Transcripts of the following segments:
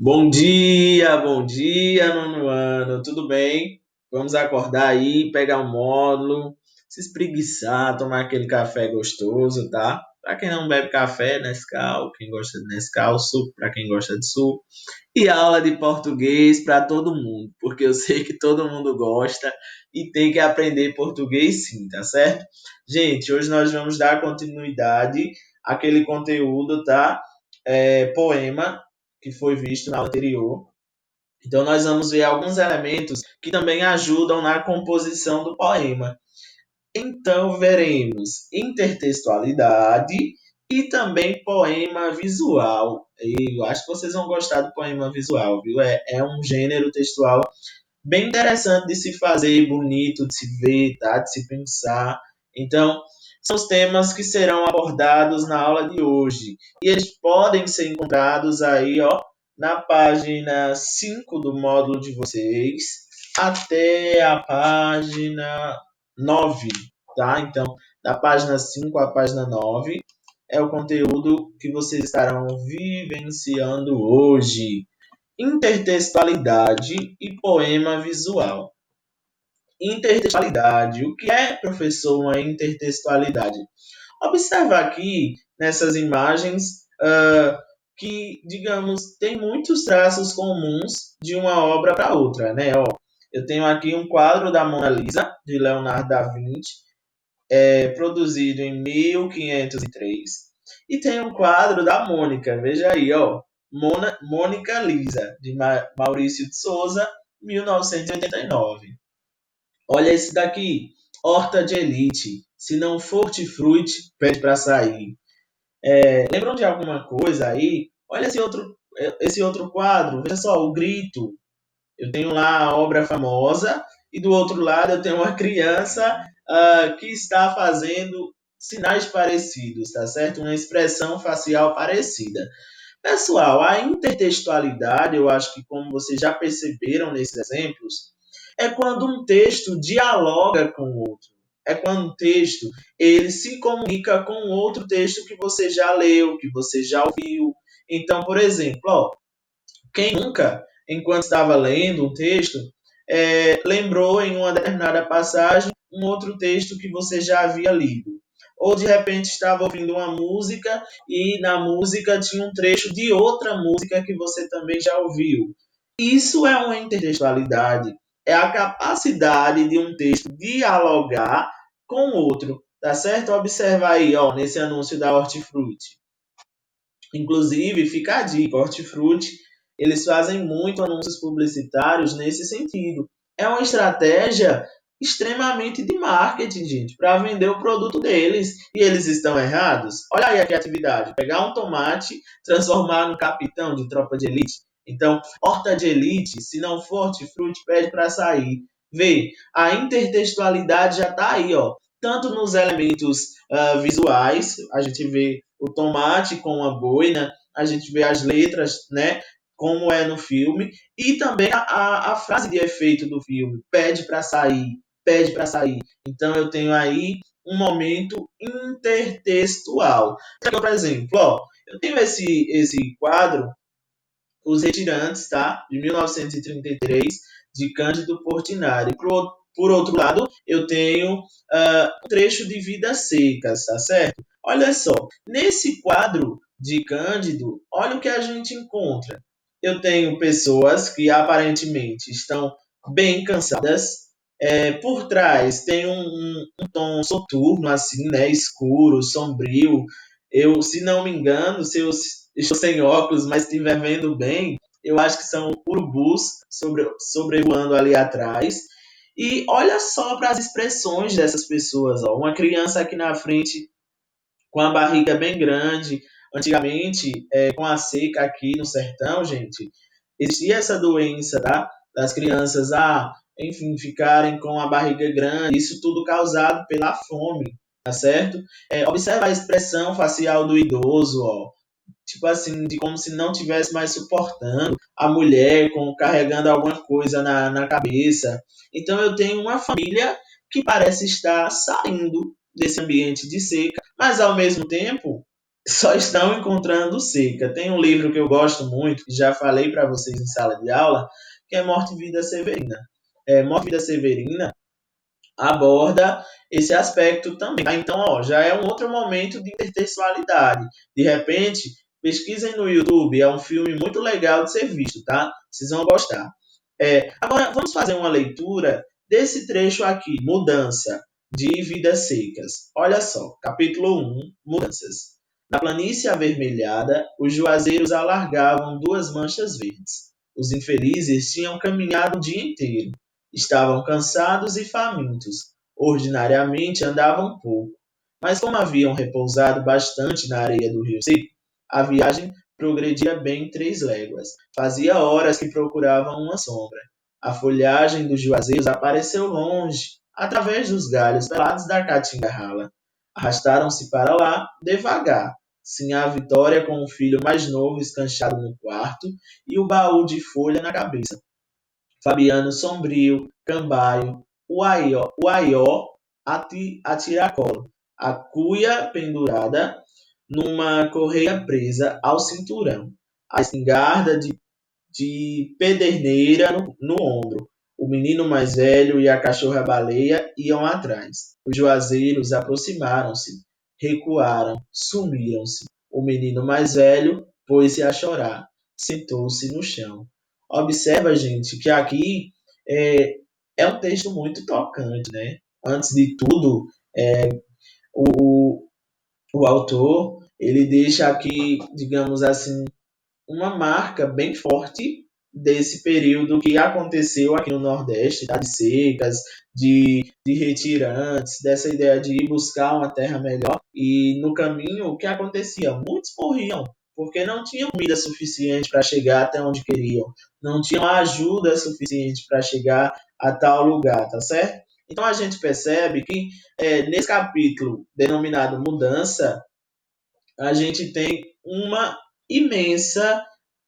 Bom dia, nono ano, tudo bem? Vamos acordar aí, pegar um módulo, se espreguiçar, tomar aquele café gostoso, tá? Para quem não bebe café, Nescau, quem gosta de Nescau, suco para quem gosta de suco. E aula de português para todo mundo, porque eu sei que todo mundo gosta e tem que aprender português sim, tá certo? Gente, hoje nós vamos dar continuidade àquele conteúdo, tá? Poema que foi visto na aula anterior. Então, nós vamos ver alguns elementos que também ajudam na composição do poema. Então, veremos intertextualidade e também poema visual. Eu acho que vocês vão gostar do poema visual, viu? É um gênero textual bem interessante de se fazer, bonito de se ver, tá? De se pensar. Então, são os temas que serão abordados na aula de hoje. E eles podem ser encontrados aí, ó, na página 5 do módulo de vocês, até a página 9, tá? Então, da página 5 à página 9 é o conteúdo que vocês estarão vivenciando hoje. Intertextualidade e poema visual. Intertextualidade. O que é, professor, uma intertextualidade? Observa aqui nessas imagens que, digamos, tem muitos traços comuns de uma obra para outra, né? Ó, eu tenho aqui um quadro da Mona Lisa, de Leonardo da Vinci, produzido em 1503. E tem um quadro da Mônica, veja aí, ó. Mônica Lisa, de Maurício de Souza, 1989. Olha esse daqui, Horta de Elite. Se não for hortifruti, pede para sair. Lembram de alguma coisa aí? Olha esse outro quadro, veja só, o grito. Eu tenho lá a obra famosa e do outro lado eu tenho uma criança que está fazendo sinais parecidos, tá certo? Uma expressão facial parecida. Pessoal, a intertextualidade, eu acho que como vocês já perceberam nesses exemplos, é quando um texto dialoga com o outro. É quando um texto ele se comunica com outro texto que você já leu, que você já ouviu. Então, por exemplo, ó, quem nunca, enquanto estava lendo um texto, lembrou em uma determinada passagem um outro texto que você já havia lido? Ou de repente estava ouvindo uma música e na música tinha um trecho de outra música que você também já ouviu. Isso é uma intertextualidade. É a capacidade de um texto dialogar com outro. Tá certo? Observa aí, ó, nesse anúncio da Hortifruti. Inclusive, fica a dica, Hortifruti, eles fazem muito anúncios publicitários nesse sentido. É uma estratégia extremamente de marketing, gente, para vender o produto deles. E eles estão errados? Olha aí a criatividade. Pegar um tomate, transformar no capitão de tropa de elite. Então, horta de elite, se não for hortifruti, pede para sair. Vê, a intertextualidade já está aí, ó. Tanto nos elementos visuais, a gente vê o tomate com a boina, a gente vê as letras, né? Como é no filme, e também a frase de efeito do filme, pede para sair, pede para sair. Então eu tenho aí um momento intertextual. Então, por exemplo, ó, eu tenho esse quadro, Os Retirantes, tá? De 1933, de Cândido Portinari. Por outro lado, eu tenho um trecho de Vidas Secas, tá certo? Olha só, nesse quadro de Cândido, olha o que a gente encontra. Eu tenho pessoas que aparentemente estão bem cansadas. Por trás tem um tom soturno, assim, né? Escuro, sombrio. Eu, se não me engano, se eu estou sem óculos, mas estiver vendo bem, eu acho que são urubus sobrevoando ali atrás. E olha só para as expressões dessas pessoas. Ó. Uma criança aqui na frente com a barriga bem grande. Antigamente, com a seca aqui no sertão, gente, existia essa doença, tá? Das crianças, enfim, ficarem com a barriga grande. Isso tudo causado pela fome, tá certo? Observa a expressão facial do idoso, ó. Tipo assim, de como se não tivesse mais suportando a mulher carregando alguma coisa na cabeça. Então eu tenho uma família que parece estar saindo desse ambiente de seca, mas ao mesmo tempo só estão encontrando seca. Tem um livro que eu gosto muito, que já falei para vocês em sala de aula, que é Morte e Vida Severina. Morte e Vida Severina aborda esse aspecto também. Tá? Então, já é um outro momento de intertextualidade. De repente, pesquisem no YouTube, é um filme muito legal de ser visto, tá? Vocês vão gostar. Agora, vamos fazer uma leitura desse trecho aqui, Mudança de Vidas Secas. Olha só, capítulo 1, Mudanças. Na planície avermelhada, os juazeiros alargavam duas manchas verdes. Os infelizes tinham caminhado o dia inteiro. Estavam cansados e famintos. Ordinariamente andavam pouco, mas como haviam repousado bastante na areia do rio seco, a viagem progredia bem 3 léguas. Fazia horas que procuravam uma sombra. A folhagem dos juazeiros apareceu longe, através dos galhos pelados da caatinga rala. Arrastaram-se para lá, devagar. Sinhá Vitória com o filho mais novo escanchado no quarto e o baú de folha na cabeça. Fabiano sombrio, cambaio, o aió a tiracolo, a cuia pendurada numa correia presa ao cinturão, a espingarda de pederneira no ombro. O menino mais velho e a cachorra-baleia iam atrás. Os juazeiros aproximaram-se, recuaram, sumiram-se. O menino mais velho pôs-se a chorar, sentou-se no chão. Observa, gente, que aqui é, é um texto muito tocante, né? Antes de tudo, o, o autor ele deixa aqui, digamos assim, uma marca bem forte desse período que aconteceu aqui no Nordeste, tá? De secas, de retirantes, dessa ideia de ir buscar uma terra melhor. E no caminho, o que acontecia? Muitos morriam, porque não tinham comida suficiente para chegar até onde queriam, não tinham ajuda suficiente para chegar a tal lugar, tá certo? Então a gente percebe que nesse capítulo denominado Mudança, a gente tem uma imensa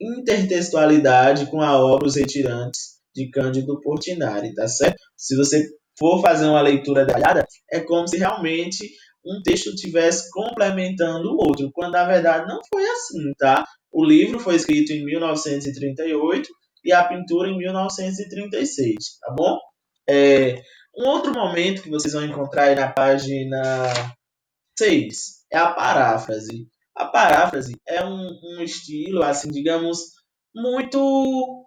intertextualidade com a obra Os Retirantes de Cândido Portinari, tá certo? Se você for fazer uma leitura detalhada, é como se realmente um texto estivesse complementando o outro, quando na verdade não foi assim, tá? O livro foi escrito em 1938 e a pintura em 1936, tá bom? Um outro momento que vocês vão encontrar aí na página 6 é a paráfrase. A paráfrase é um estilo, assim, digamos, muito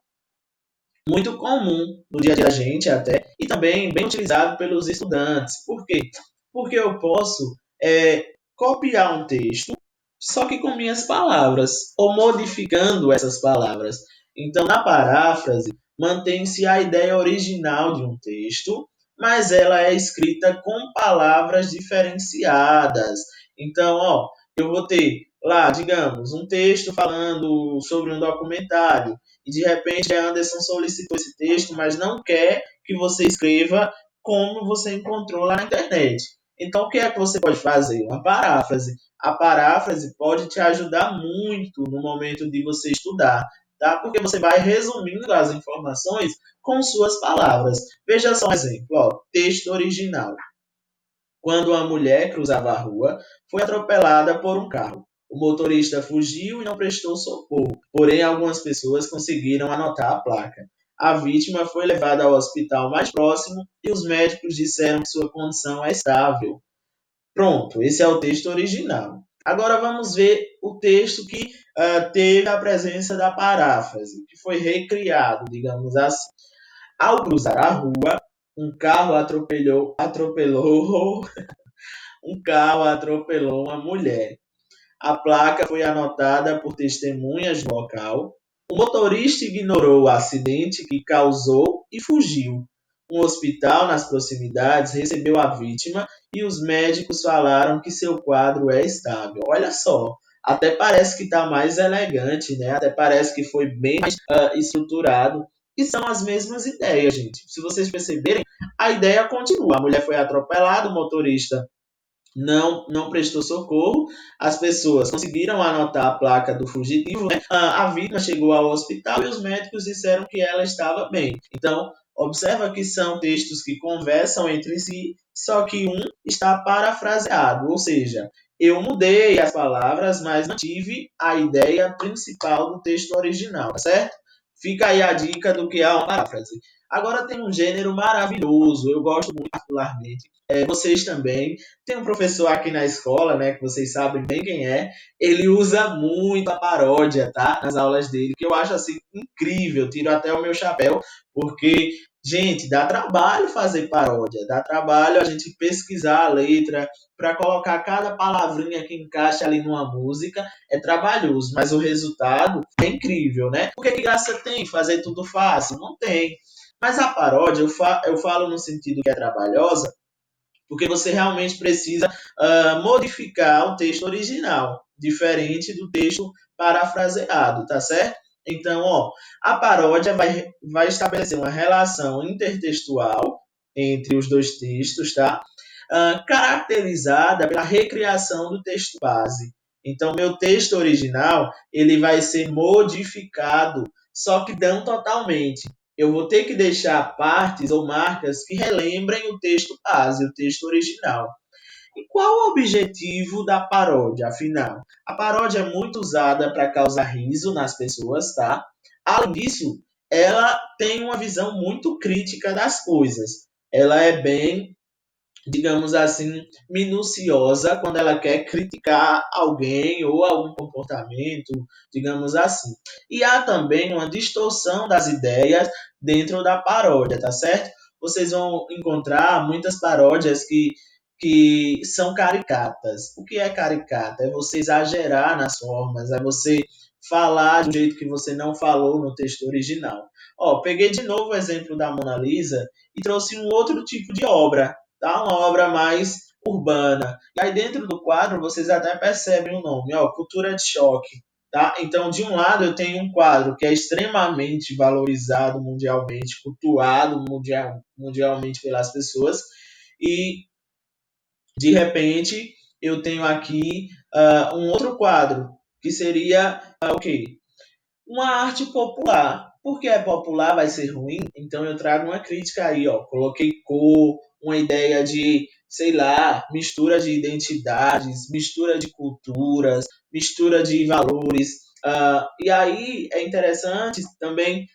muito comum no dia a dia da gente até, e também bem utilizado pelos estudantes. Por quê? Porque eu posso copiar um texto, só que com minhas palavras, ou modificando essas palavras. Então, na paráfrase, mantém-se a ideia original de um texto, mas ela é escrita com palavras diferenciadas. Então, eu vou ter lá, digamos, um texto falando sobre um documentário, e de repente a Anderson solicitou esse texto, mas não quer que você escreva como você encontrou lá na internet. Então, o que é que você pode fazer? Uma paráfrase. A paráfrase pode te ajudar muito no momento de você estudar, tá? Porque você vai resumindo as informações com suas palavras. Veja só um exemplo, texto original. Quando uma mulher cruzava a rua, foi atropelada por um carro. O motorista fugiu e não prestou socorro, porém algumas pessoas conseguiram anotar a placa. A vítima foi levada ao hospital mais próximo e os médicos disseram que sua condição é estável. Pronto, esse é o texto original. Agora vamos ver o texto que teve a presença da paráfrase, que foi recriado, digamos assim. Ao cruzar a rua, um carro atropelou um carro atropelou uma mulher. A placa foi anotada por testemunhas do local. O motorista ignorou o acidente que causou e fugiu. Um hospital nas proximidades recebeu a vítima e os médicos falaram que seu quadro é estável. Olha só, até parece que está mais elegante, né? Até parece que foi bem mais estruturado. E são as mesmas ideias, gente. Se vocês perceberem, a ideia continua. A mulher foi atropelada, o motorista não prestou socorro, as pessoas conseguiram anotar a placa do fugitivo, né? A vítima chegou ao hospital e os médicos disseram que ela estava bem. Então, observa que são textos que conversam entre si, só que um está parafraseado, ou seja, eu mudei as palavras, mas mantive a ideia principal do texto original, tá certo? Fica aí a dica do que é uma paráfrase. Agora tem um gênero maravilhoso, eu gosto muito particularmente. Vocês também. Tem um professor aqui na escola, né, que vocês sabem bem quem é. Ele usa muito a paródia, tá? Nas aulas dele, que eu acho assim incrível. Tiro até o meu chapéu, porque, gente, dá trabalho fazer paródia, dá trabalho a gente pesquisar a letra para colocar cada palavrinha que encaixa ali numa música. É trabalhoso, mas o resultado é incrível, né? Porque que graça tem fazer tudo fácil? Não tem. Mas a paródia, eu falo no sentido que é trabalhosa, porque você realmente precisa modificar o texto original, diferente do texto parafraseado, tá certo? Então, ó, a paródia vai estabelecer uma relação intertextual entre os dois textos, tá? Caracterizada pela recriação do texto base. Então, meu texto original ele vai ser modificado, só que não totalmente. Eu vou ter que deixar partes ou marcas que relembrem o texto base, o texto original. E qual o objetivo da paródia, afinal? A paródia é muito usada para causar riso nas pessoas, tá? Além disso, ela tem uma visão muito crítica das coisas. Ela é bem, digamos assim, minuciosa quando ela quer criticar alguém ou algum comportamento, digamos assim. E há também uma distorção das ideias dentro da paródia, tá certo? Vocês vão encontrar muitas paródias que são caricatas. O que é caricata? É você exagerar nas formas, é você falar de um jeito que você não falou no texto original. Ó, peguei de novo o exemplo da Mona Lisa e trouxe um outro tipo de obra, tá? Uma obra mais urbana. E aí dentro do quadro vocês até percebem o nome, ó, Cultura de Choque. Tá? Então, de um lado, eu tenho um quadro que é extremamente valorizado mundialmente, cultuado mundialmente pelas pessoas, e de repente eu tenho aqui um outro quadro que seria o quê? Uma arte popular. Porque é popular vai ser ruim, então eu trago uma crítica aí, ó. Coloquei cor, uma ideia de, sei lá, mistura de identidades, mistura de culturas, mistura de valores. E aí é interessante também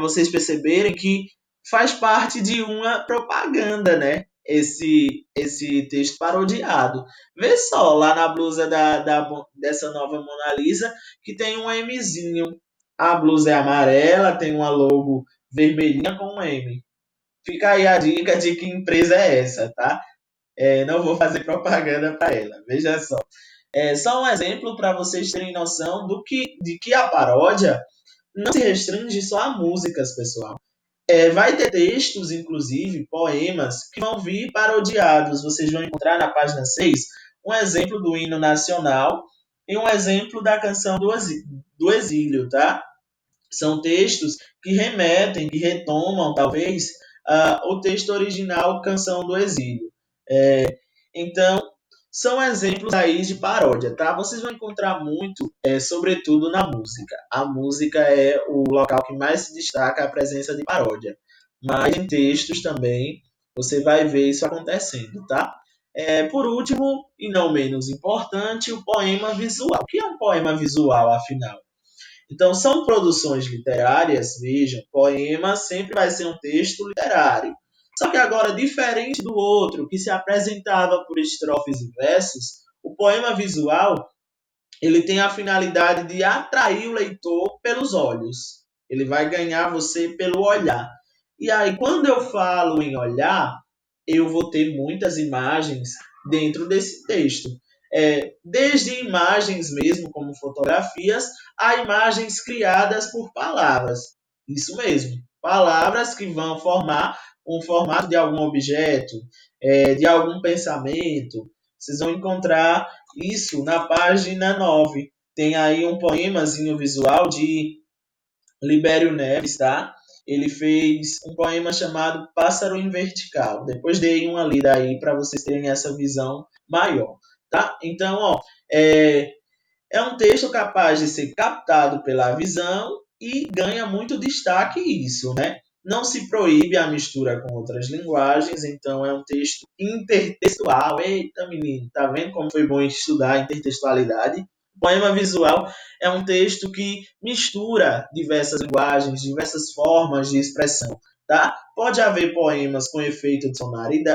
vocês perceberem que faz parte de uma propaganda, né? Esse texto parodiado. Vê só, lá na blusa dessa nova Mona Lisa, que tem um Mzinho. A blusa é amarela, tem uma logo vermelhinha com um M. Fica aí a dica de que empresa é essa, tá? Não vou fazer propaganda para ela. Veja só. É só um exemplo para vocês terem noção de que a paródia não se restringe só a músicas, pessoal. Vai ter textos, inclusive, poemas, que vão vir parodiados. Vocês vão encontrar na página 6 um exemplo do hino nacional e um exemplo da canção do exílio, tá? São textos que remetem, que retomam, talvez, o texto original Canção do Exílio. Então, são exemplos aí de paródia, tá? Vocês vão encontrar muito, sobretudo na música. A música é o local que mais se destaca a presença de paródia. Mas em textos também você vai ver isso acontecendo, tá? Por último, e não menos importante, o poema visual. O que é um poema visual, afinal? Então, são produções literárias, vejam, poema sempre vai ser um texto literário. Só que agora, diferente do outro, que se apresentava por estrofes e versos, o poema visual ele tem a finalidade de atrair o leitor pelos olhos. Ele vai ganhar você pelo olhar. E aí, quando eu falo em olhar, eu vou ter muitas imagens dentro desse texto. Desde imagens mesmo, como fotografias, a imagens criadas por palavras. Isso mesmo. Palavras que vão formar um formato de algum objeto, de algum pensamento. Vocês vão encontrar isso na página 9. Tem aí um poemazinho visual de Libério Neves, tá? Ele fez um poema chamado Pássaro em Vertical. Depois dei uma lida aí para vocês terem essa visão maior, tá? Então, ó, é um texto capaz de ser captado pela visão e ganha muito destaque isso, né? Não se proíbe a mistura com outras linguagens, então é um texto intertextual. Eita, menino, tá vendo como foi bom estudar intertextualidade? Poema visual é um texto que mistura diversas linguagens, diversas formas de expressão, tá? Pode haver poemas com efeito de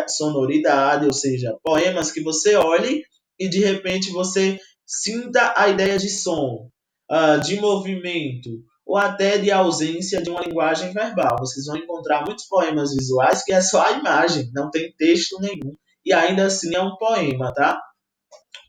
sonoridade, ou seja, poemas que você olhe e de repente você sinta a ideia de som, de movimento, ou até de ausência de uma linguagem verbal. Vocês vão encontrar muitos poemas visuais que é só a imagem, não tem texto nenhum, e ainda assim é um poema, tá?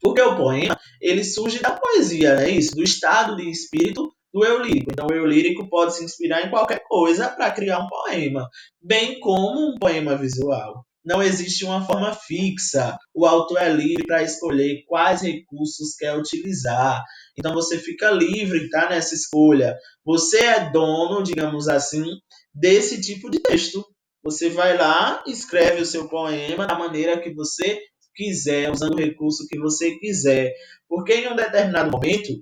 Porque o poema, ele surge da poesia, né? Isso, do estado de espírito do eu lírico. Então, o eu lírico pode se inspirar em qualquer coisa para criar um poema, bem como um poema visual. Não existe uma forma fixa. O autor é livre para escolher quais recursos quer utilizar. Então, você fica livre, tá? Nessa escolha. Você é dono, digamos assim, desse tipo de texto. Você vai lá, escreve o seu poema da maneira que você quiser, usando o recurso que você quiser. Porque em um determinado momento,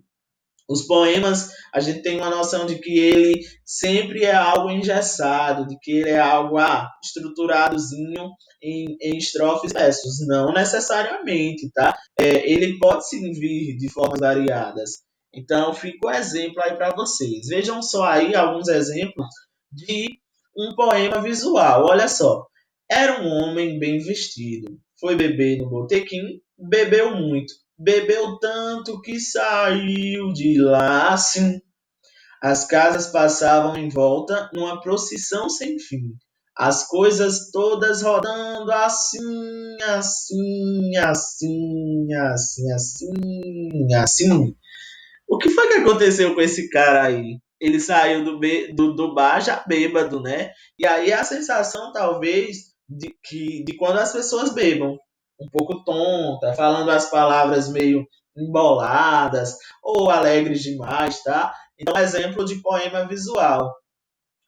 os poemas, a gente tem uma noção de que ele sempre é algo engessado, de que ele é algo estruturadozinho em estrofes e versos. Não necessariamente, tá? Ele pode se vir de formas variadas. Então, fica o exemplo aí para vocês. Vejam só aí alguns exemplos de um poema visual. Olha só. Era um homem bem vestido. Foi beber no botequim, bebeu muito. Bebeu tanto que saiu de lá assim. As casas passavam em volta numa procissão sem fim. As coisas todas rodando assim, assim, assim, assim, assim, assim. O que foi que aconteceu com esse cara aí? Ele saiu do bar já bêbado, né? E aí a sensação, talvez, de quando as pessoas bebam, um pouco tonta, falando as palavras meio emboladas ou alegres demais, tá? Então, exemplo de poema visual,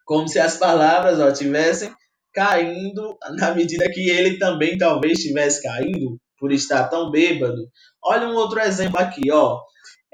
como se as palavras tivessem caindo na medida que ele também talvez estivesse caindo por estar tão bêbado. Olha um outro exemplo aqui, ó.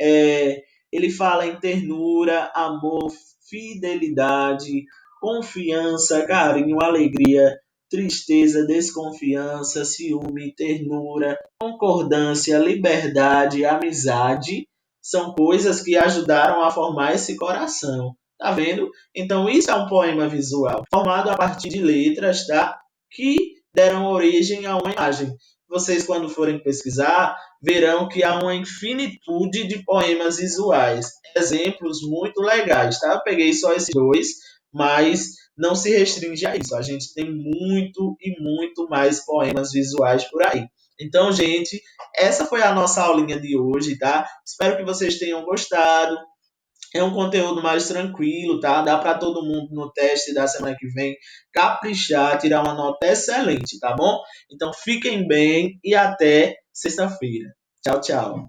É, ele fala em ternura, amor, fidelidade, confiança, carinho, alegria, tristeza, desconfiança, ciúme, ternura, concordância, liberdade, amizade. São coisas que ajudaram a formar esse coração. Tá vendo? Então, isso é um poema visual, formado a partir de letras, tá? Que deram origem a uma imagem. Vocês, quando forem pesquisar, verão que há uma infinitude de poemas visuais. Exemplos muito legais, tá? Eu peguei só esses dois, mas não se restringe a isso. A gente tem muito e muito mais poemas visuais por aí. Então, gente, essa foi a nossa aulinha de hoje, tá? Espero que vocês tenham gostado. É um conteúdo mais tranquilo, tá? Dá para todo mundo no teste da semana que vem caprichar, tirar uma nota excelente, tá bom? Então fiquem bem e até sexta-feira. Tchau, tchau.